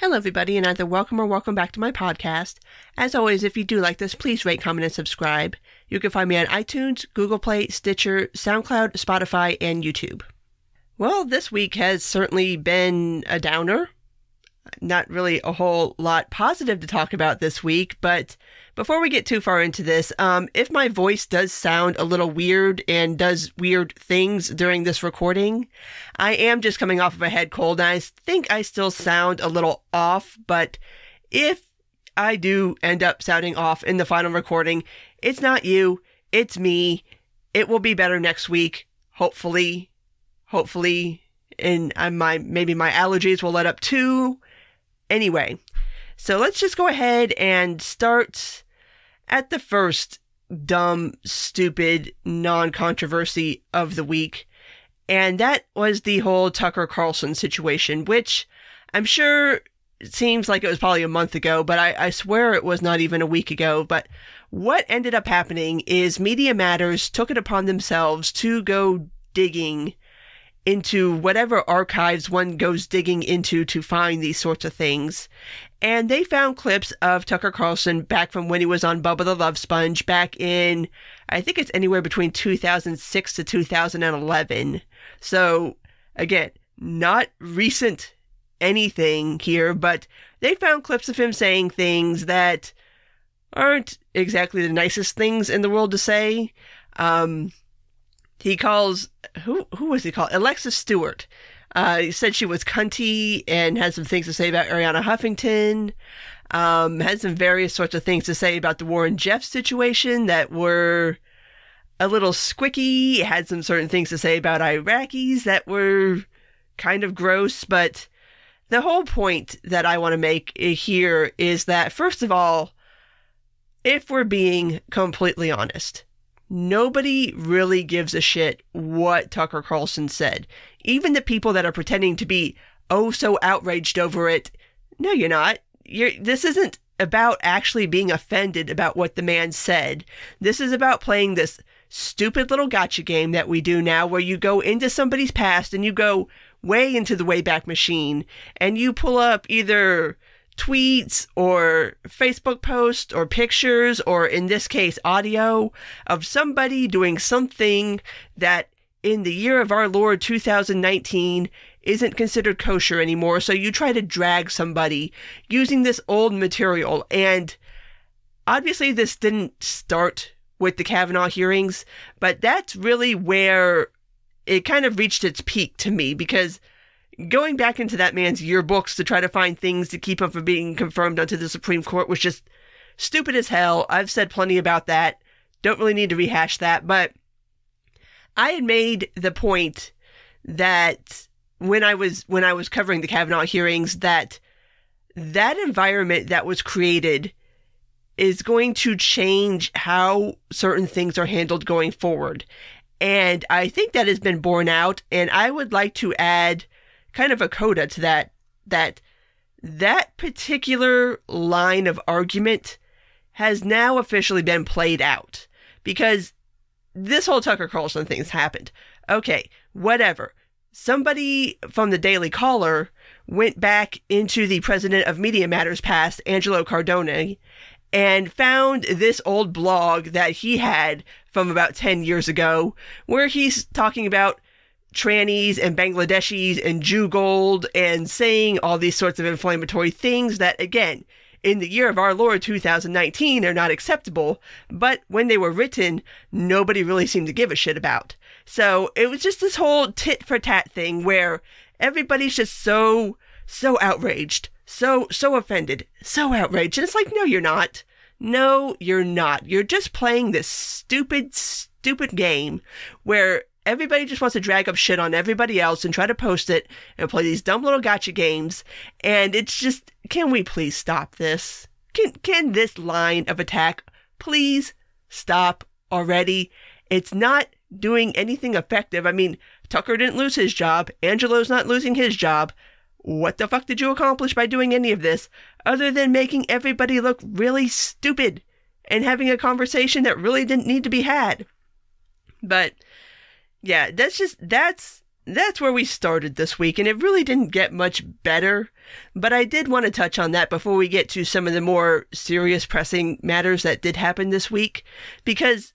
Hello, everybody, and either welcome or welcome back to my podcast. As always, if you do like this, please rate, comment, and subscribe. You can find me on iTunes, Google Play, Stitcher, SoundCloud, Spotify, and YouTube. Well, this week has certainly been a downer. Not really a whole lot positive to talk about this week, but before we get too far into this, if my voice does sound a little weird and does weird things during this recording, I am just coming off of a head cold, and I think I still sound a little off, but if I do end up sounding off in the final recording, it's not you, it's me. It will be better next week, hopefully, and maybe my allergies will let up too. Anyway, so let's just go ahead and start at the first dumb, stupid, non-controversy of the week. And that was the whole Tucker Carlson situation, which I'm sure it seems like it was probably a month ago, but I swear it was not even a week ago. But what ended up happening is Media Matters took it upon themselves to go digging into whatever archives one goes digging into to find these sorts of things. And they found clips of Tucker Carlson back from when he was on Bubba the Love Sponge back in, I think it's anywhere between 2006 to 2011. So, again, not recent anything here, but they found clips of him saying things that aren't exactly the nicest things in the world to say. He calls, who was he called? Alexis Stewart. He said she was cunty and had some things to say about Ariana Huffington. Had some various sorts of things to say about the Warren Jeff situation that were a little squicky. Had some certain things to say about Iraqis that were kind of gross. But the whole point that I want to make here is that, first of all, if we're being completely honest, nobody really gives a shit what Tucker Carlson said. Even the people that are pretending to be so outraged over it. No, you're not. This isn't about actually being offended about what the man said. This is about playing this stupid little gotcha game that we do now, where you go into somebody's past and you go way into the Wayback Machine and you pull up either tweets or Facebook posts or pictures, or in this case, audio of somebody doing something that in the year of our Lord 2019 isn't considered kosher anymore. So you try to drag somebody using this old material. And obviously this didn't start with the Kavanaugh hearings, but that's really where it kind of reached its peak to me, because going back into that man's yearbooks to try to find things to keep him from being confirmed onto the Supreme Court was just stupid as hell. I've said plenty about that. Don't really need to rehash that. But I had made the point that when I was covering the Kavanaugh hearings, that environment that was created is going to change how certain things are handled going forward. And I think that has been borne out. And I would like to add kind of a coda to that particular line of argument has now officially been played out, because this whole Tucker Carlson thing has happened. Okay, whatever. Somebody from the Daily Caller went back into the president of Media Matters past, Angelo Cardone, and found this old blog that he had from about 10 years ago, where he's talking about trannies and Bangladeshis and Jew gold and saying all these sorts of inflammatory things that, again, in the year of our Lord 2019 are not acceptable, but when they were written, nobody really seemed to give a shit about. So it was just this whole tit for tat thing where everybody's just so outraged, so offended, so outraged. And it's like, no, you're not. No, you're not. You're just playing this stupid game where everybody just wants to drag up shit on everybody else and try to post it and play these dumb little gotcha games. And it's just, can we please stop this? Can this line of attack please stop already? It's not doing anything effective. I mean, Tucker didn't lose his job. Angelo's not losing his job. What the fuck did you accomplish by doing any of this other than making everybody look really stupid and having a conversation that really didn't need to be had? But yeah, that's that's where we started this week, and it really didn't get much better. But I did want to touch on that before we get to some of the more serious, pressing matters that did happen this week, because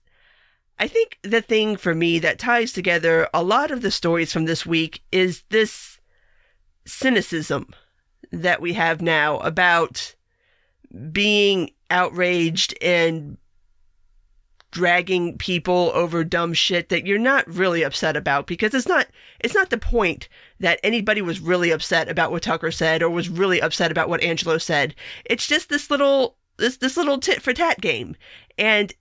I think the thing for me that ties together a lot of the stories from this week is this cynicism that we have now about being outraged and dragging people over dumb shit that you're not really upset about, because it's not the point that anybody was really upset about what Tucker said or was really upset about what Angelo said. It's just this little tit for tat game, and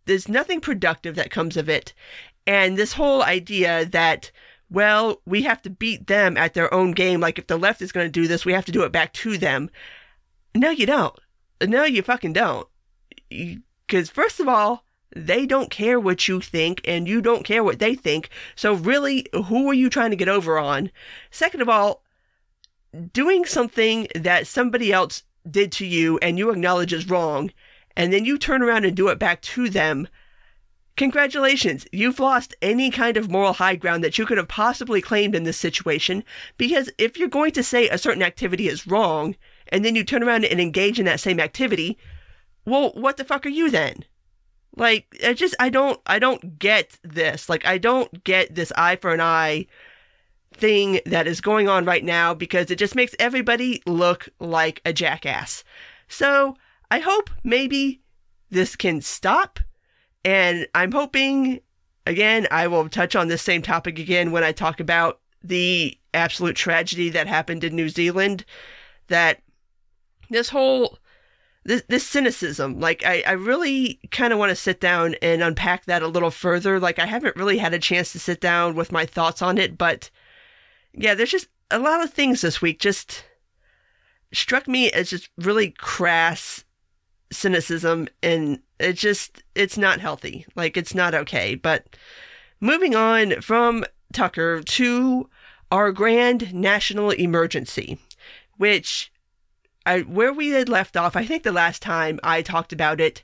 there's nothing productive that comes of it. And this whole idea that, well, we have to beat them at their own game. Like, if the left is going to do this, we have to do it back to them. No, you don't. No, you fucking don't. Because first of all, they don't care what you think, and you don't care what they think. So really, who are you trying to get over on? Second of all, doing something that somebody else did to you and you acknowledge is wrong, and then you turn around and do it back to them, congratulations. You've lost any kind of moral high ground that you could have possibly claimed in this situation, because if you're going to say a certain activity is wrong, and then you turn around and engage in that same activity, well, what the fuck are you then? Like, I don't get this. Like, I don't get this eye for an eye thing that is going on right now, because it just makes everybody look like a jackass. So I hope maybe this can stop, and I'm hoping, again, I will touch on this same topic again when I talk about the absolute tragedy that happened in New Zealand, that this cynicism, like, I really kind of want to sit down and unpack that a little further. Like, I haven't really had a chance to sit down with my thoughts on it, but yeah, there's just a lot of things this week just struck me as just really crass cynicism, and it's not healthy. Like, it's not okay. But moving on from Tucker to our grand national emergency, which where we had left off, I think the last time I talked about it,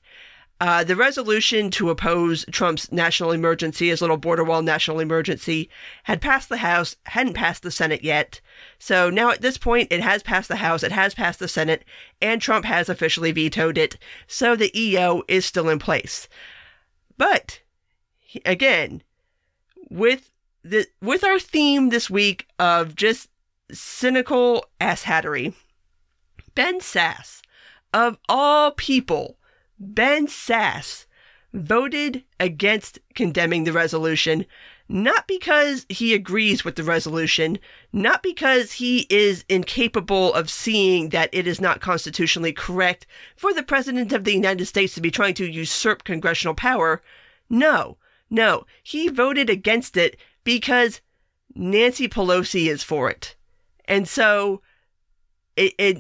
the resolution to oppose Trump's national emergency, his little border wall national emergency, had passed the House, hadn't passed the Senate yet. So now at this point, it has passed the House, it has passed the Senate, and Trump has officially vetoed it. So the EO is still in place. But again, with our theme this week of just cynical asshattery, Ben Sasse, of all people, Ben Sasse voted against condemning the resolution, not because he agrees with the resolution, not because he is incapable of seeing that it is not constitutionally correct for the President of the United States to be trying to usurp congressional power. No, he voted against it because Nancy Pelosi is for it. And so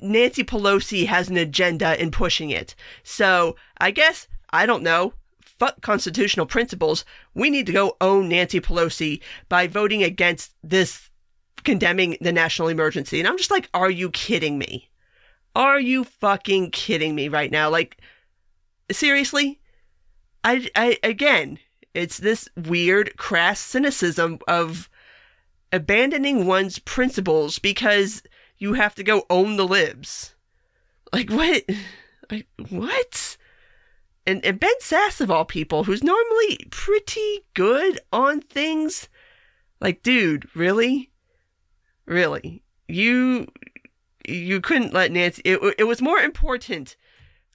Nancy Pelosi has an agenda in pushing it. So I guess, I don't know, fuck constitutional principles. We need to go own Nancy Pelosi by voting against this, condemning the national emergency. And I'm just like, are you kidding me? Are you fucking kidding me right now? Like, seriously? Again, it's this weird, crass cynicism of abandoning one's principles because you have to go own the libs. Like, what? Like, what? And Ben Sasse, of all people, who's normally pretty good on things, like, dude, really? Really? You couldn't let Nancy... It was more important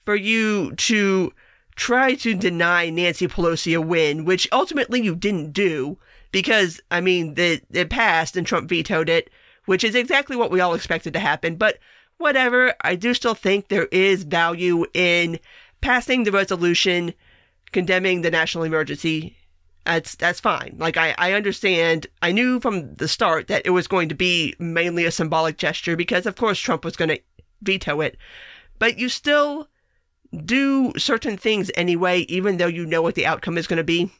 for you to try to deny Nancy Pelosi a win, which ultimately you didn't do, because, I mean, it passed and Trump vetoed it, which is exactly what we all expected to happen. But whatever, I do still think there is value in passing the resolution condemning the national emergency. That's fine. Like, I understand. I knew from the start that it was going to be mainly a symbolic gesture because, of course, Trump was going to veto it. But you still do certain things anyway, even though you know what the outcome is going to be,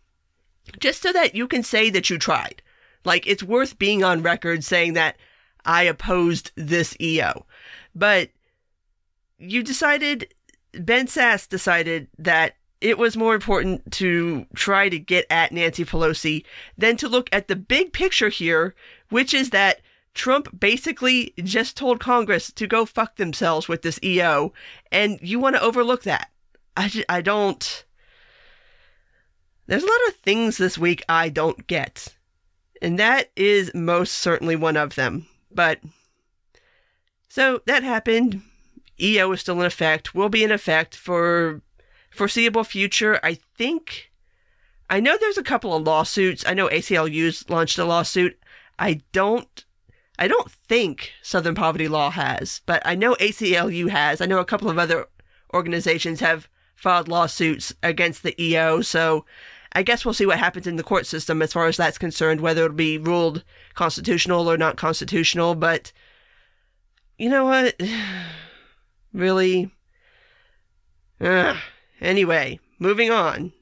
just so that you can say that you tried. Like, it's worth being on record saying that I opposed this EO. But Ben Sasse decided that it was more important to try to get at Nancy Pelosi than to look at the big picture here, which is that Trump basically just told Congress to go fuck themselves with this EO, and you want to overlook that. I don't... There's a lot of things this week I don't get, and that is most certainly one of them. But, so that happened. EO is still in effect, will be in effect for foreseeable future. I know there's a couple of lawsuits. I know ACLU's launched a lawsuit. I don't think Southern Poverty Law has, but I know ACLU has. I know a couple of other organizations have filed lawsuits against the EO, so I guess we'll see what happens in the court system as far as that's concerned, whether it'll be ruled constitutional or not constitutional. But you know what? Really? Anyway, moving on.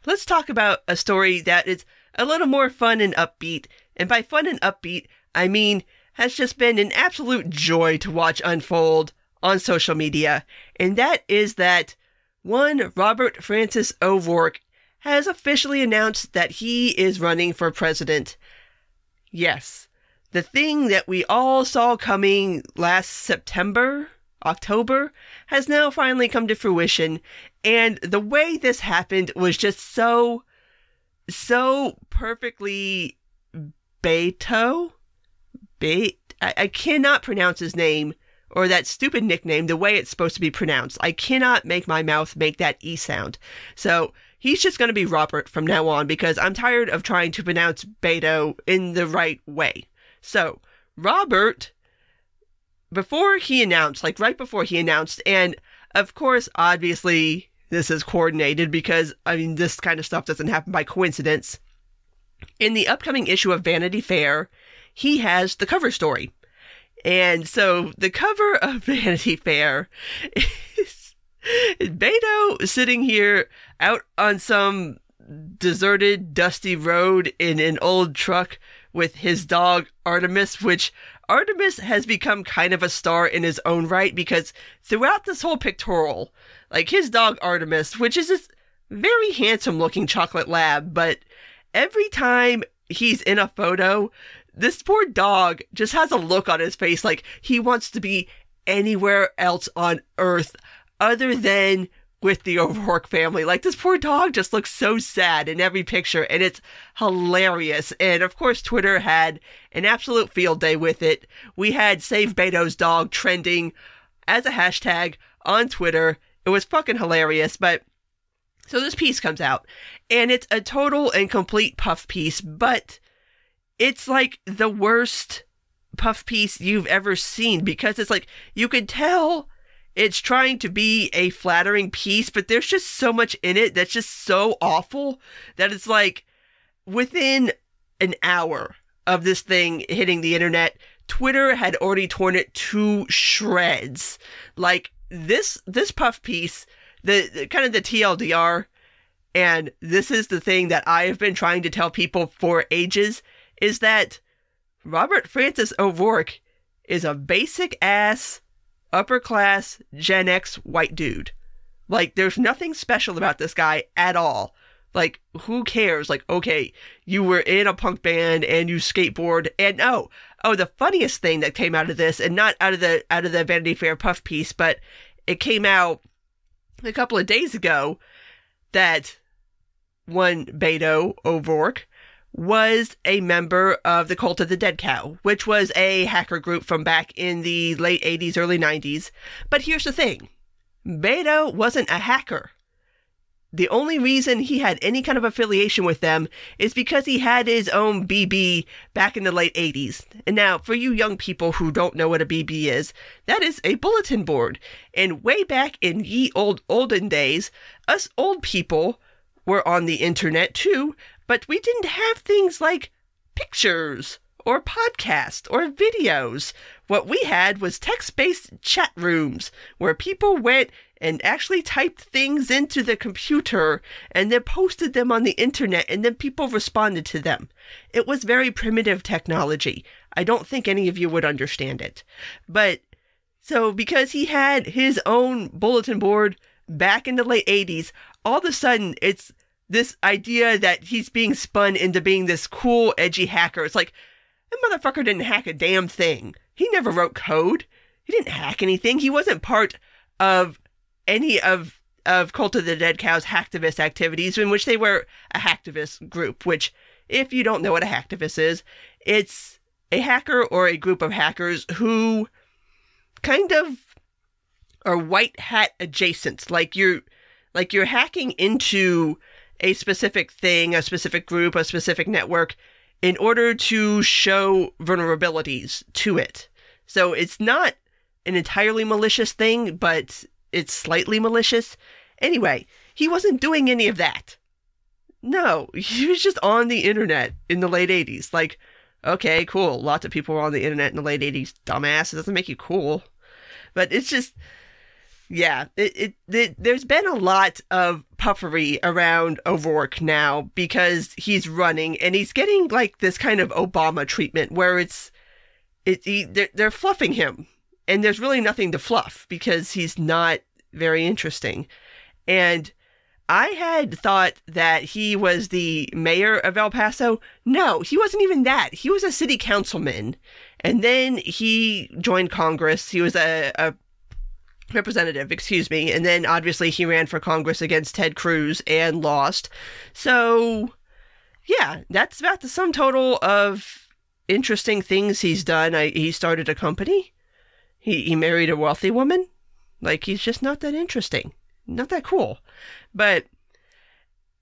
Let's talk about a story that is a little more fun and upbeat. And by fun and upbeat, I mean has just been an absolute joy to watch unfold on social media. And that is that one Robert Francis O'Rourke has officially announced that he is running for president. Yes, the thing that we all saw coming last October, has now finally come to fruition. And the way this happened was just so perfectly Beto? I cannot pronounce his name, or that stupid nickname, the way it's supposed to be pronounced. I cannot make my mouth make that E sound. So he's just going to be Robert from now on, because I'm tired of trying to pronounce Beto in the right way. So, Robert, before he announced, right before he announced, and of course, obviously, this is coordinated because, this kind of stuff doesn't happen by coincidence. In the upcoming issue of Vanity Fair, he has the cover story. And so the cover of Vanity Fair is Beto sitting here out on some deserted, dusty road in an old truck with his dog Artemis, which Artemis has become kind of a star in his own right, because throughout this whole pictorial, his dog Artemis, which is this very handsome looking chocolate lab, but every time he's in a photo, this poor dog just has a look on his face like he wants to be anywhere else on earth other than with the O'Rourke family. This poor dog just looks so sad in every picture, and it's hilarious. And of course, Twitter had an absolute field day with it. We had Save Beto's Dog trending as a hashtag on Twitter. It was fucking hilarious. But so this piece comes out, and it's a total and complete puff piece, but it's the worst puff piece you've ever seen, because it's you could tell it's trying to be a flattering piece, but there's just so much in it that's just so awful that it's within an hour of this thing hitting the internet, Twitter had already torn it to shreds. This puff piece, the kind of the TLDR, and this is the thing that I have been trying to tell people for ages, is that Robert Francis O'Rourke is a basic ass, upper class, Gen X white dude. There's nothing special about this guy at all. Who cares? Okay, you were in a punk band and you skateboard, and the funniest thing that came out of this, and not out of the Vanity Fair puff piece, but it came out a couple of days ago that one Beto O'Rourke was a member of the Cult of the Dead Cow, which was a hacker group from back in the late 80s, early 90s. But here's the thing. Beto wasn't a hacker. The only reason he had any kind of affiliation with them is because he had his own BB back in the late 80s. And now, for you young people who don't know what a BB is, that is a bulletin board. And way back in ye olden days, us old people were on the internet too, but we didn't have things like pictures or podcasts or videos. What we had was text-based chat rooms where people went and actually typed things into the computer and then posted them on the internet, and then people responded to them. It was very primitive technology. I don't think any of you would understand it. But so because he had his own bulletin board back in the late 80s, all of a sudden it's this idea that he's being spun into being this cool, edgy hacker. It's like, that motherfucker didn't hack a damn thing. He never wrote code. He didn't hack anything. He wasn't part of any of Cult of the Dead Cow's hacktivist activities, in which they were a hacktivist group, which, if you don't know what a hacktivist is, it's a hacker or a group of hackers who kind of are white hat adjacent. Like you're hacking into a specific thing, a specific group, a specific network in order to show vulnerabilities to it. So it's not an entirely malicious thing, but it's slightly malicious. Anyway, he wasn't doing any of that. No, he was just on the internet in the late 80s. Like, okay, cool. Lots of people were on the internet in the late 80s. Dumbass. It doesn't make you cool. But it's just, yeah, there's been a lot of puffery around Overwork now because he's running and he's getting like this kind of Obama treatment where they're fluffing him. And there's really nothing to fluff because he's not very interesting. And I had thought that he was the mayor of El Paso. No, he wasn't even that. He was a city councilman. And then he joined Congress. He was a representative, and then obviously he ran for Congress against Ted Cruz and lost. So, yeah, that's about the sum total of interesting things he's done. He started a company. He married a wealthy woman. Like, he's just not that interesting. Not that cool. But,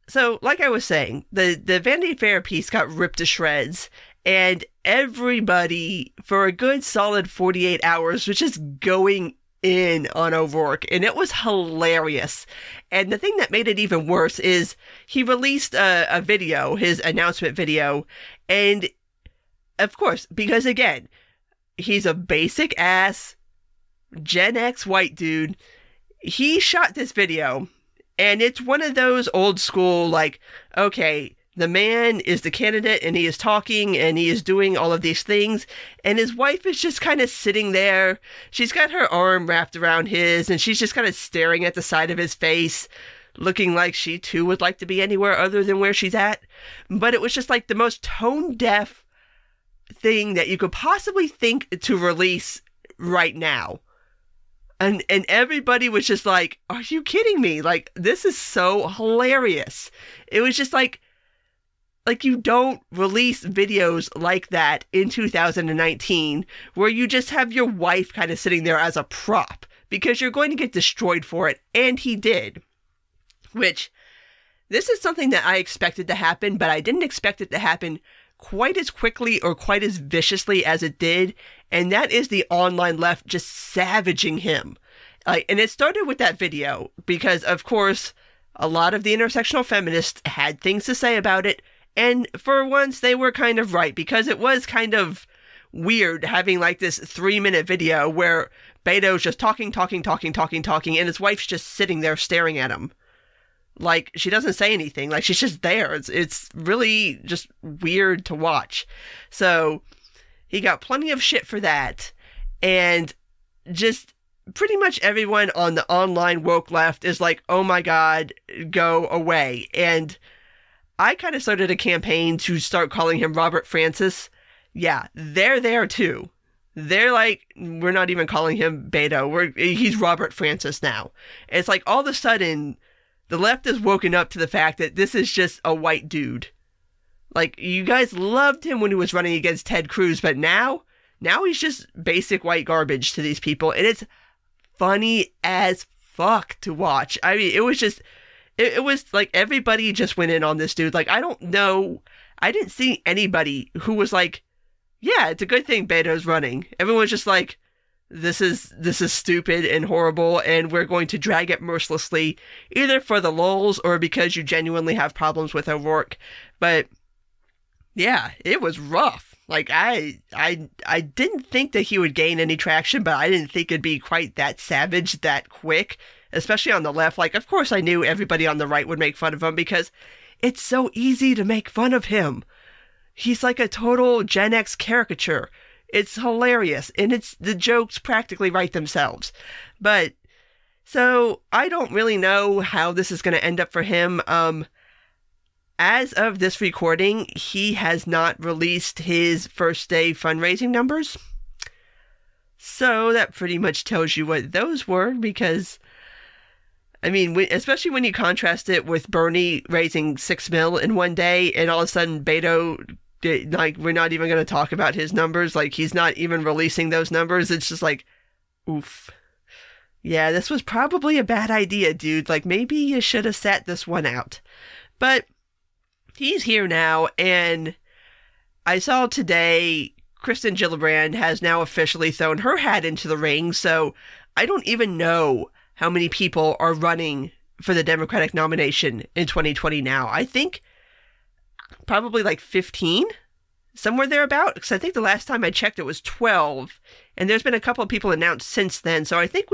so, like I was saying, the Vanity Fair piece got ripped to shreds, and everybody, for a good solid 48 hours, was just going in on Overwork, and it was hilarious. And the thing that made it even worse is he released a video, his announcement video, and, of course, because, again, he's a basic ass Gen X white dude. He shot this video, and it's one of those old school, like, okay, the man is the candidate, and he is talking, and he is doing all of these things, and his wife is just kind of sitting there. She's got her arm wrapped around his, and she's just kind of staring at the side of his face, looking like she, too, would like to be anywhere other than where she's at. But it was just, like, the most tone-deaf thing that you could possibly think to release right now. And everybody was just like, are you kidding me? Like, this is so hilarious. It was just like you don't release videos like that in 2019 where you just have your wife kind of sitting there as a prop because you're going to get destroyed for it. And he did. Which, this is something that I expected to happen, but I didn't expect it to happen quite as quickly or quite as viciously as it did, and that is the online left just savaging him. And it started with that video, because, of course, a lot of the intersectional feminists had things to say about it, and for once, they were kind of right, because it was kind of weird having, like, this 3-minute video where Beto's just talking, and his wife's just sitting there staring at him. Like, she doesn't say anything. Like, she's just there. It's really just weird to watch. So, he got plenty of shit for that. And just pretty much everyone on the online woke left is like, oh my God, go away. And I kind of started a campaign to start calling him Robert Francis. Yeah, they're there too. They're like, we're not even calling him Beto. He's Robert Francis now. And it's like, all of a sudden, the left has woken up to the fact that this is just a white dude. Like, you guys loved him when he was running against Ted Cruz, but now he's just basic white garbage to these people, and it's funny as fuck to watch. I mean, it was just, it was like everybody just went in on this dude. Like, I don't know, I didn't see anybody who was like, yeah, it's a good thing Beto's running. Everyone was just like, this is stupid and horrible, and we're going to drag it mercilessly, either for the lulz or because you genuinely have problems with O'Rourke. But yeah, it was rough. Like, I didn't think that he would gain any traction, but I didn't think it'd be quite that savage that quick, especially on the left. Like, of course I knew everybody on the right would make fun of him because it's so easy to make fun of him. He's like a total Gen X caricature. It's hilarious, and the jokes practically write themselves. But So I don't really know how this is going to end up for him. As of this recording, he has not released his first day fundraising numbers. So that pretty much tells you what those were, because, I mean, especially when you contrast it with Bernie raising $6 million in one day, and all of a sudden Beto, like, we're not even going to talk about his numbers. Like, he's not even releasing those numbers. It's just like, oof. Yeah, this was probably a bad idea, dude. Like, maybe you should have sat this one out. But he's here now, and I saw today Kristen Gillibrand has now officially thrown her hat into the ring, so I don't even know how many people are running for the Democratic nomination in 2020 now. I think probably like 15, somewhere thereabout, because I think the last time I checked it was 12, and there's been a couple of people announced since then, so I think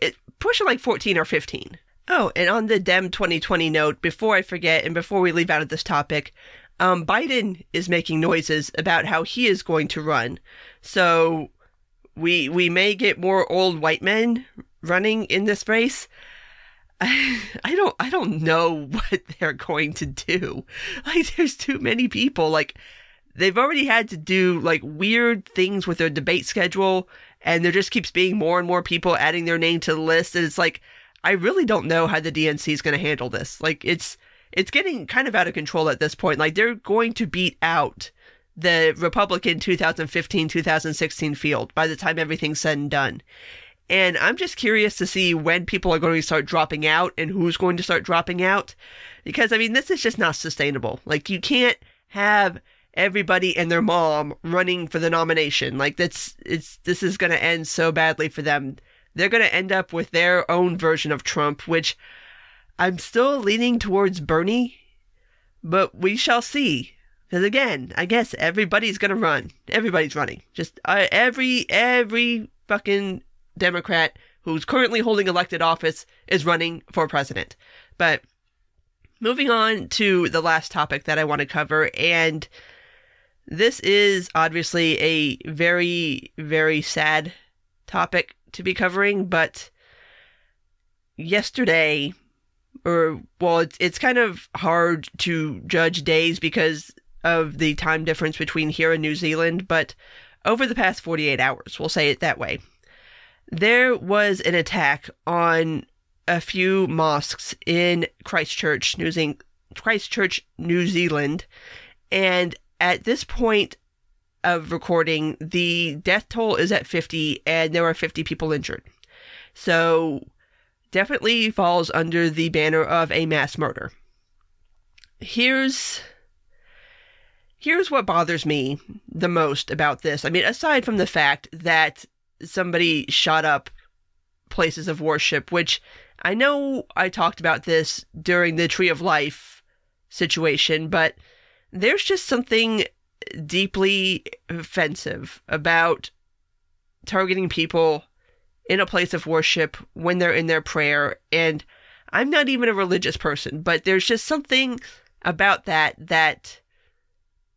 it pushing like 14 or 15. Oh, and on the Dem 2020 note, before I forget, and before we leave out of this topic, Biden is making noises about how he is going to run. So we may get more old white men running in this race. I don't know what they're going to do. Like, there's too many people. Like, they've already had to do like weird things with their debate schedule, and there just keeps being more and more people adding their name to the list. And it's like, I really don't know how the DNC is going to handle this. Like, it's getting kind of out of control at this point. Like, they're going to beat out the Republican 2015-2016 field by the time everything's said and done. And I'm just curious to see when people are going to start dropping out and who's going to start dropping out. Because, I mean, this is just not sustainable. Like, you can't have everybody and their mom running for the nomination. Like, this is going to end so badly for them. They're going to end up with their own version of Trump, which I'm still leaning towards Bernie, but we shall see. Because again, I guess everybody's going to run. Everybody's running. Just every fucking Democrat who's currently holding elected office is running for president. But moving on to the last topic that I want to cover, and this is obviously a very, very sad topic to be covering, but yesterday, it's kind of hard to judge days because of the time difference between here and New Zealand, but over the past 48 hours, we'll say it that way, there was an attack on a few mosques in Christchurch, New Zealand, and at this point of recording, the death toll is at 50, and there are 50 people injured. So, definitely falls under the banner of a mass murder. Here's what bothers me the most about this. I mean, aside from the fact that somebody shot up places of worship, which I know I talked about this during the Tree of Life situation, but there's just something deeply offensive about targeting people in a place of worship when they're in their prayer. And I'm not even a religious person, but there's just something about that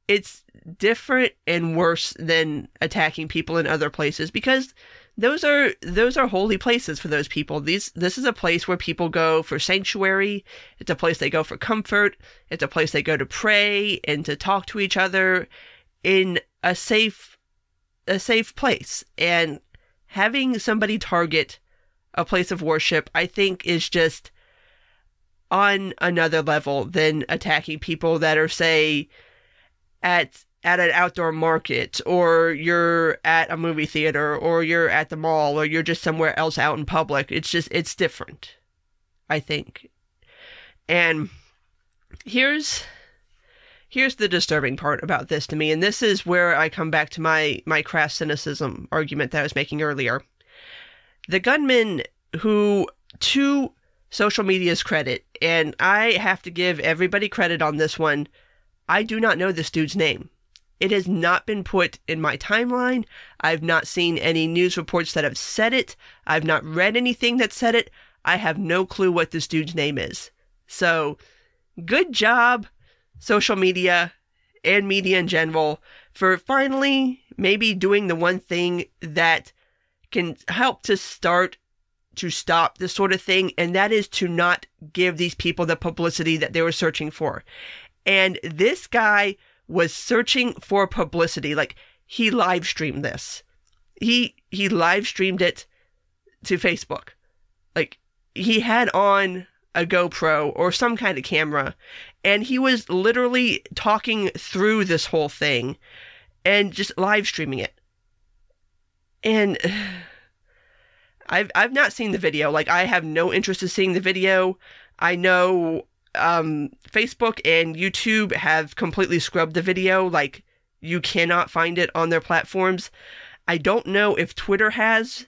it's different and worse than attacking people in other places, because those are holy places for those people. This is a place where people go for sanctuary. It's a place they go for comfort. It's a place they go to pray and to talk to each other in a safe place. And having somebody target a place of worship, I think, is just on another level than attacking people that are, say, at an outdoor market, or you're at a movie theater, or you're at the mall, or you're just somewhere else out in public. It's different, I think. And here's the disturbing part about this to me, and this is where I come back to my crass cynicism argument that I was making earlier. The gunman who, to social media's credit, and I have to give everybody credit on this one, I do not know this dude's name. It has not been put in my timeline. I've not seen any news reports that have said it. I've not read anything that said it. I have no clue what this dude's name is. So, good job, social media and media in general, for finally maybe doing the one thing that can help to start to stop this sort of thing, and that is to not give these people the publicity that they were searching for. And this guy was searching for publicity. Like, he live streamed this. He live streamed it to Facebook. Like, he had on a GoPro or some kind of camera, and he was literally talking through this whole thing and just live streaming it. And I've not seen the video. Like, I have no interest in seeing the video. I know Facebook and YouTube have completely scrubbed the video. Like, you cannot find it on their platforms. I don't know if Twitter has,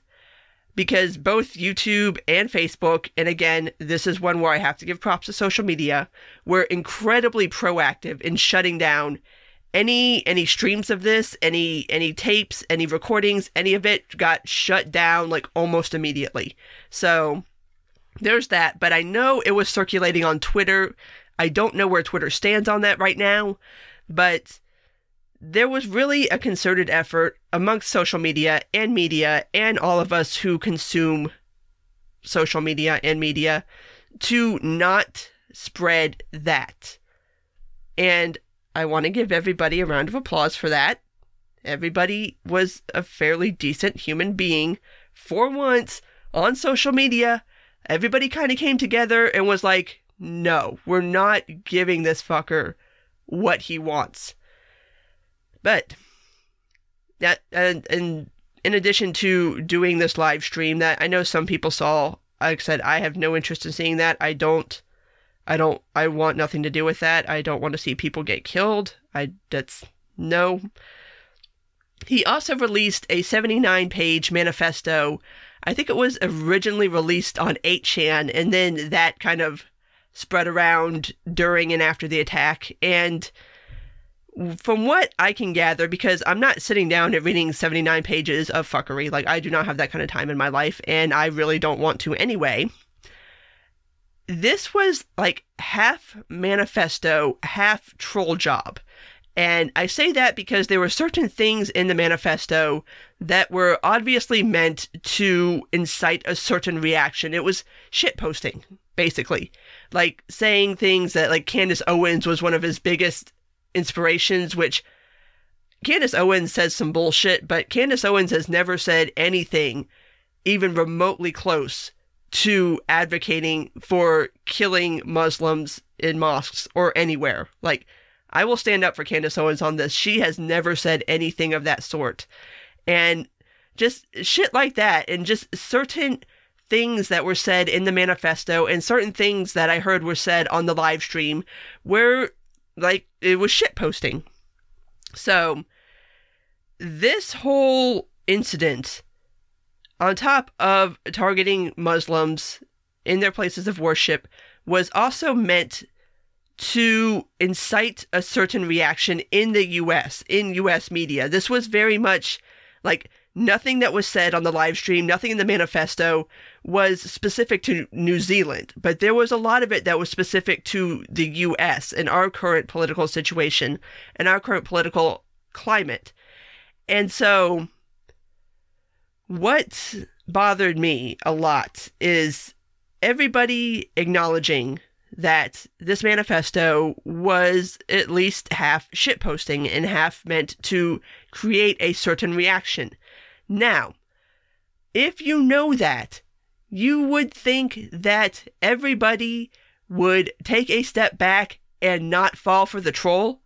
because both YouTube and Facebook, and again, this is one where I have to give props to social media, were incredibly proactive in shutting down any streams of this, any tapes, any recordings, any of it got shut down like almost immediately. So there's that, but I know it was circulating on Twitter. I don't know where Twitter stands on that right now, but there was really a concerted effort amongst social media and all of us who consume social media and media to not spread that. And I want to give everybody a round of applause for that. Everybody was a fairly decent human being for once on social media. Everybody kind of came together and was like, no, we're not giving this fucker what he wants. But that, and in addition to doing this live stream that I know some people saw, like I said, I have no interest in seeing that. I want nothing to do with that. I don't want to see people get killed. No. He also released a 79-page manifesto. I think it was originally released on 8chan, and then that kind of spread around during and after the attack. And from what I can gather, because I'm not sitting down and reading 79 pages of fuckery, like, I do not have that kind of time in my life, and I really don't want to anyway. This was like half manifesto, half troll job. And I say that because there were certain things in the manifesto that were obviously meant to incite a certain reaction. It was shitposting, basically. Like, saying things that, like, Candace Owens was one of his biggest inspirations, which Candace Owens says some bullshit, but Candace Owens has never said anything even remotely close to advocating for killing Muslims in mosques or anywhere. Like, I will stand up for Candace Owens on this. She has never said anything of that sort. And just shit like that, and just certain things that were said in the manifesto and certain things that I heard were said on the live stream were, like, it was shitposting. So, this whole incident, on top of targeting Muslims in their places of worship, was also meant to incite a certain reaction in the U.S., in U.S. media. This was very much, like, nothing that was said on the live stream, nothing in the manifesto was specific to New Zealand, but there was a lot of it that was specific to the U.S. and our current political situation and our current political climate. And so, what bothered me a lot is everybody acknowledging that this manifesto was at least half shitposting and half meant to create a certain reaction. Now, if you know that, you would think that everybody would take a step back and not fall for the troll.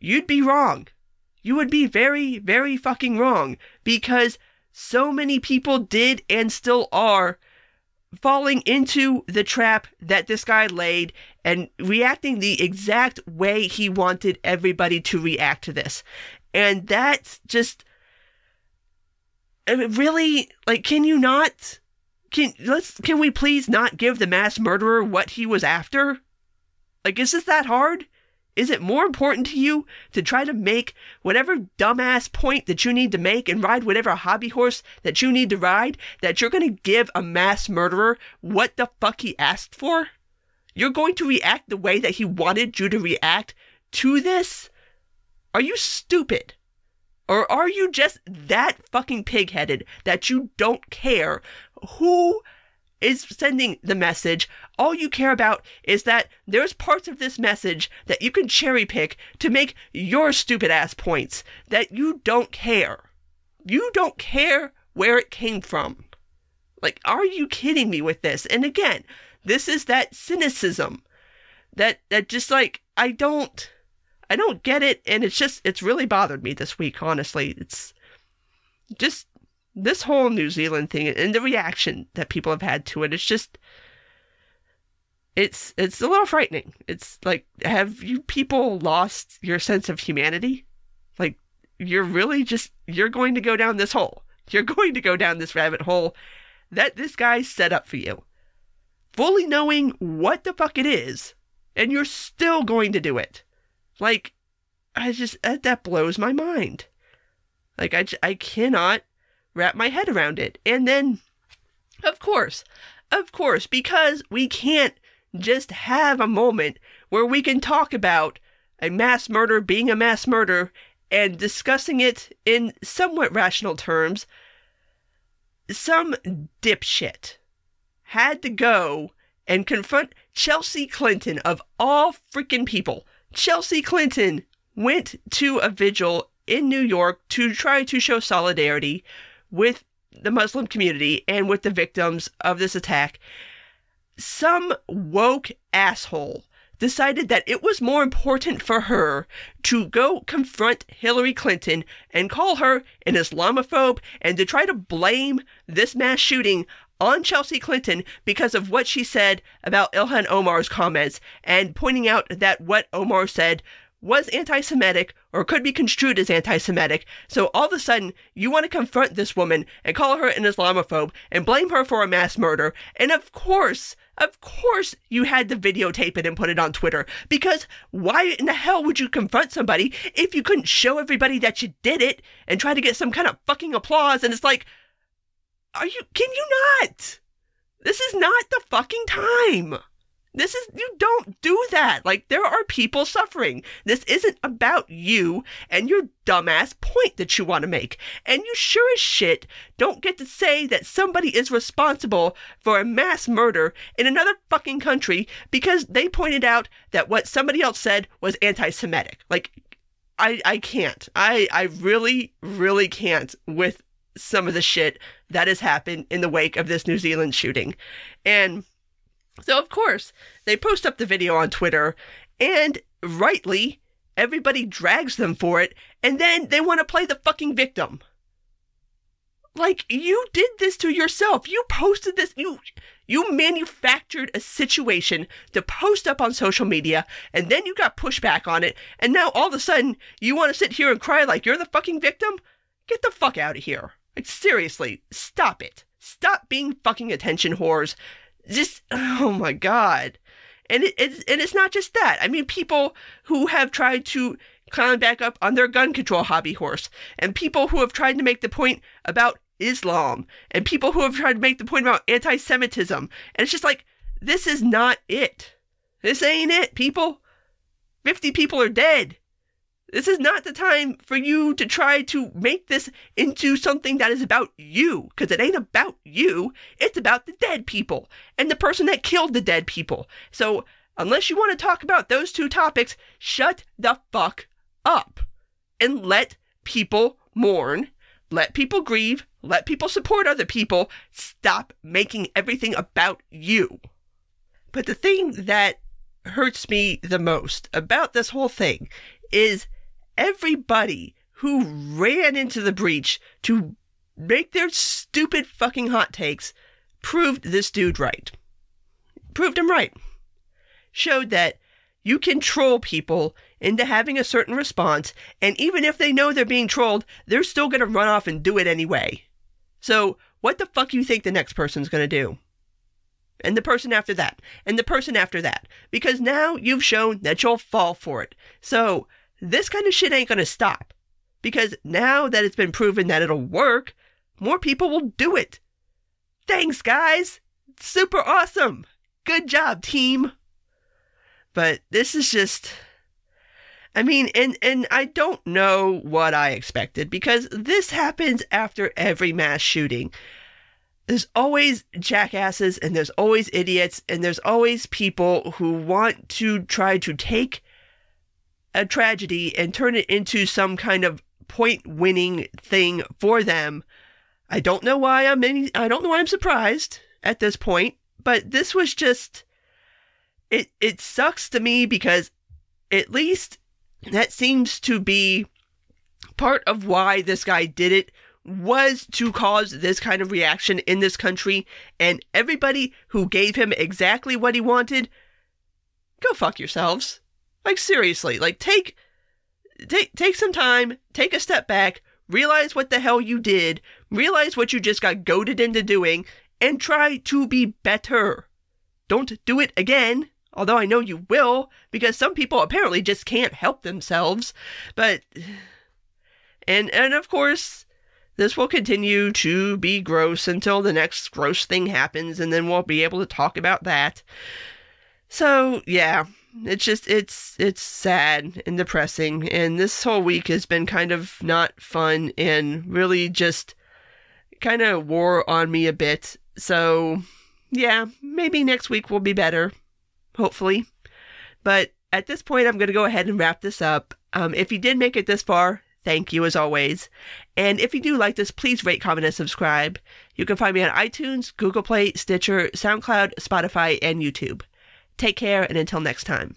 You'd be wrong. You would be very, very fucking wrong, because so many people did and still are falling into the trap that this guy laid and reacting the exact way he wanted everybody to react to this. And that's just, I mean, really, like, can we please not give the mass murderer what he was after? Like, is this that hard? Is it more important to you to try to make whatever dumbass point that you need to make and ride whatever hobby horse that you need to ride, that you're going to give a mass murderer what the fuck he asked for? You're going to react the way that he wanted you to react to this? Are you stupid? Or are you just that fucking pig-headed that you don't care who is sending the message. All you care about is that there's parts of this message that you can cherry pick to make your stupid ass points, that you don't care. You don't care where it came from. Like, are you kidding me with this? And again, this is that cynicism that just like, I don't get it. And it's really bothered me this week, honestly. It's just this whole New Zealand thing and the reaction that people have had to it. It's just, it's a little frightening. It's like, have you people lost your sense of humanity? Like, you're going to go down this hole. You're going to go down this rabbit hole that this guy set up for you, fully knowing what the fuck it is, and you're still going to do it. Like, that blows my mind. Like, I cannot wrap my head around it. And then, of course, because we can't just have a moment where we can talk about a mass murder being a mass murder and discussing it in somewhat rational terms, some dipshit had to go and confront Chelsea Clinton, of all freaking people. Chelsea Clinton went to a vigil in New York to try to show solidarity with the Muslim community and with the victims of this attack. Some woke asshole decided that it was more important for her to go confront Hillary Clinton and call her an Islamophobe and to try to blame this mass shooting on Chelsea Clinton because of what she said about Ilhan Omar's comments, and pointing out that what Omar said was anti-Semitic or could be construed as anti-Semitic. So all of a sudden, you want to confront this woman and call her an Islamophobe and blame her for a mass murder. And of course, you had to videotape it and put it on Twitter. Because why in the hell would you confront somebody if you couldn't show everybody that you did it and try to get some kind of fucking applause? And it's like, can you not? This is not the fucking time. You don't do that. Like, there are people suffering. This isn't about you and your dumbass point that you want to make. And you sure as shit don't get to say that somebody is responsible for a mass murder in another fucking country because they pointed out that what somebody else said was anti-Semitic. Like, I can't. I really, really can't with some of the shit that has happened in the wake of this New Zealand shooting. And so, of course, they post up the video on Twitter, and rightly, everybody drags them for it, and then they want to play the fucking victim. Like, you did this to yourself. You posted this. You manufactured a situation to post up on social media, and then you got pushback on it, and now all of a sudden, you want to sit here and cry like you're the fucking victim? Get the fuck out of here. Like, seriously, stop it. Stop being fucking attention whores. Just, oh my God. And it's not just that. I mean, people who have tried to climb back up on their gun control hobby horse, and people who have tried to make the point about Islam, and people who have tried to make the point about anti-Semitism. And it's just like, this is not it. This ain't it, people. 50 people are dead. This is not the time for you to try to make this into something that is about you, because it ain't about you. It's about the dead people and the person that killed the dead people. So unless you want to talk about those two topics, shut the fuck up and let people mourn, let people grieve, let people support other people. Stop making everything about you. But the thing that hurts me the most about this whole thing is everybody who ran into the breach to make their stupid fucking hot takes proved this dude right. Proved him right. Showed that you can troll people into having a certain response, and even if they know they're being trolled, they're still going to run off and do it anyway. So what the fuck you think the next person's going to do? And the person after that, and the person after that. Because now you've shown that you'll fall for it. So this kind of shit ain't going to stop. Because now that it's been proven that it'll work, more people will do it. Thanks, guys. Super awesome. Good job, team. But this is just, I mean, and I don't know what I expected, because this happens after every mass shooting. there's always jackasses, and there's always idiots, and there's always people who want to try to take a tragedy and turn it into some kind of point-winning thing for them. I don't know why I'm surprised at this point, but this was just, it sucks to me, because at least that seems to be part of why this guy did it, was to cause this kind of reaction in this country, and everybody who gave him exactly what he wanted, go fuck yourselves. Like, seriously, like, take some time, take a step back, realize what the hell you did, realize what you just got goaded into doing, and try to be better. Don't do it again, although I know you will, because some people apparently just can't help themselves, but, and of course, this will continue to be gross until the next gross thing happens, and then we'll be able to talk about that. So, yeah, it's just, it's sad and depressing, and this whole week has been kind of not fun, and really just kind of wore on me a bit. So, yeah, maybe next week will be better, hopefully. But at this point, I'm going to go ahead and wrap this up. If you did make it this far, thank you as always. And if you do like this, please rate, comment, and subscribe. You can find me on iTunes, Google Play, Stitcher, SoundCloud, Spotify, and YouTube. Take care, and until next time.